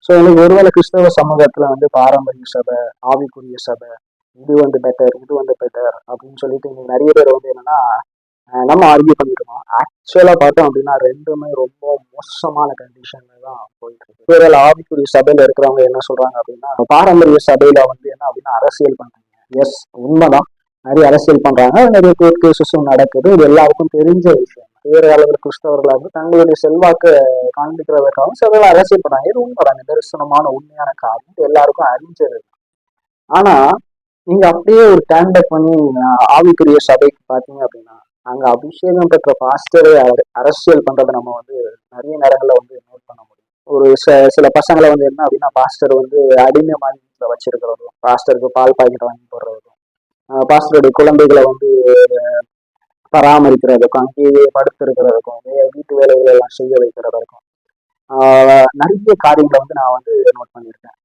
So எனக்கு ஒருவேளை கிறிஸ்தவ சமூகத்துல வந்து பாரம்பரிய சபை, ஆவிக்குரிய சபை, இது வந்து பெட்டர், இது வந்து பெட்டர் அப்படின்னு சொல்லிட்டு இன்னைக்கு நிறைய பேர் வந்து என்னன்னா நம்ம ஆர்கியூ பண்ணிருக்கோம். ஆக்சுவலா பார்த்தோம் அப்படின்னா ரெண்டுமே ரொம்ப மோசமான கண்டிஷன்ல தான் போயிட்டு இருக்கு. ஒருவேளை ஆவிக்குரிய சபையில இருக்கிறவங்க என்ன சொல்றாங்க அப்படின்னா, பாரம்பரிய சபையில வந்து என்ன அப்படின்னா அரசியல் பண்றாங்க. எஸ், உண்மைதான். நிறைய அரசியல் பண்றாங்க, நிறைய கோர்ட் கேசஸும் நடக்குது. இது எல்லாருக்கும் தெரிஞ்ச விஷயம். வேறு அளவில் கிறிஸ்தவர்களாக தங்களுடைய செல்வாக்கு காண்பிக்கிறதற்காகவும் சிலர் அரசியல் பண்றாங்க. இது உண்மைதான், நிதர்சனமான உண்மையான காரியம், இது எல்லாருக்கும் அறிஞ்சது. ஆனா நீங்க அப்படியே ஒரு ஸ்டாண்ட் அப் பண்ணி ஆவிக்குரிய சபைக்கு பாத்தீங்க அப்படின்னா, அங்க அபிஷேகம் பெற்ற பாஸ்டரே அரசியல் பண்றதை நம்ம வந்து நிறைய நேரங்கள்ல வந்து நோட் பண்ண முடியும். ஒரு சில பசங்களை வந்து என்ன அப்படின்னா, பாஸ்டர் வந்து அடிமை மாதிரி வீட்டுல வச்சிருக்கிறதும், பாஸ்டருக்கு பால் பாக்கெட் வாங்கி போடுறதும், பாஸ்டருடைய குழந்தைகளை வந்து பராமரிக்கிறதுக்கும், அங்கேயே படுத்திருக்கிறதுக்கும், வீட்டு வேலைகள் எல்லாம் செய்ய வைக்கிறதுக்கும் நிறைய காரியங்களை வந்து நான் வந்து நோட் பண்ணியிருக்கேன்.